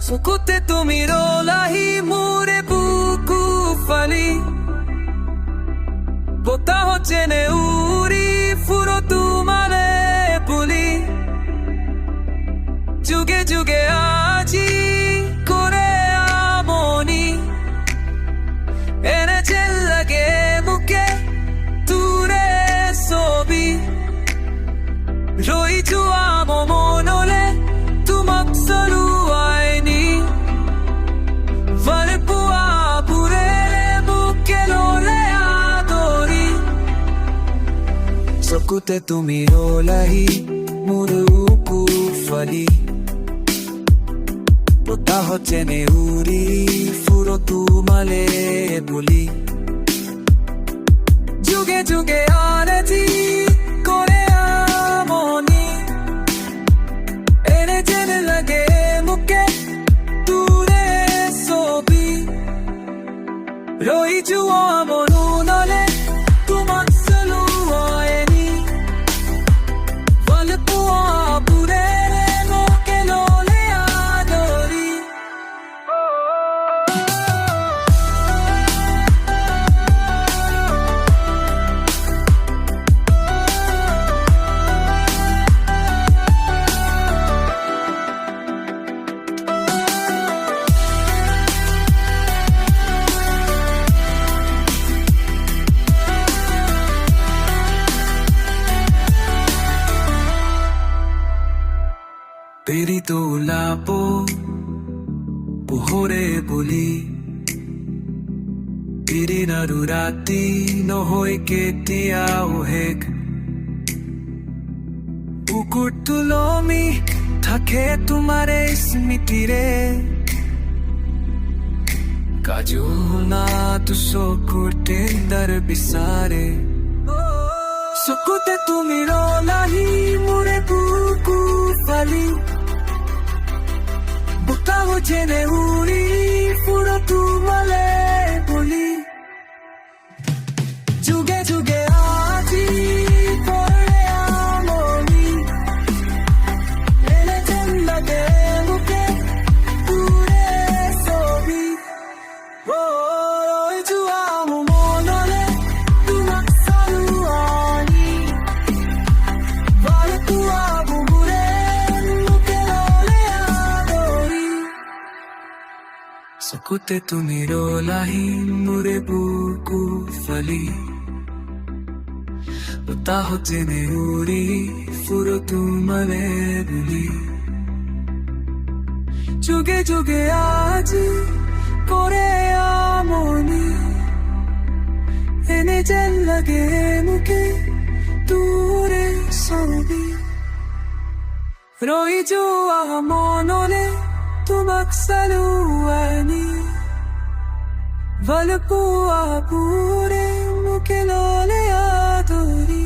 চকুতে তুমি ৰলাহি মোৰে বুকু ফালি বতাহত যেনে উৰি ফুৰো তোমাৰে বুলি যুগে যুগে আজি কৰে আমনি এনে যেন লাগে মোকে তোৰে ছবি ৰৈ যোৱা মনলে তোমাক চলুৱাই নি ভালপোৱা বুৰেৰে মোকে ল'লে আদৰি চকুতে তুমি ৰলাহি মোৰ বুকু ফালি বতাহত যেনে উৰি ফুৰো তোমালে বুলি যুগে যুগে আজি কৰে আমনি এনে যেন লাগে মোকে তোৰে ছবি ৰৈ যোৱা মনলে তোমাক চলুৱাই নি ভালপোৱা বুৰেৰে মোকে ল'লে আদৰি পেৰিতো ওলাব পোহৰে বুলি এদিন আৰু ৰাতি নহয় কেতিয়াও শেষ বুকুৰ তুলমি থাকে তোমাৰে স্মৃতিৰে কাজুনাটো চকুৰ টেণ্ডাৰ বিচাৰে চকুতে তুমি ৰলাহি মোৰে বুকু ফালি বতাহত যেনে উৰি ফুৰো তোমালে বুলি যুগে যুগে আজি কৰে আমনি এনে যেন লাগে মোকে তোৰে ছবি ৰৈ যোৱা মনলে তোমাক চলুৱাই নি ভালপোৱা বুৰে মোকে ল'লে আদৰি চকুতে তুমি ৰলাহি মোৰে বুকু ফালি বতাহত যেনে উৰি ফুৰো তোমালে বুলি যুগে যুগে আজি কৰে আমনি এনে যেন লাগে মোকে তোৰে ছবি ৰৈ যোৱা মনলে তোমাক চলুৱাই নি ভালপোৱা বুৰে মোকে ল'লে আদৰি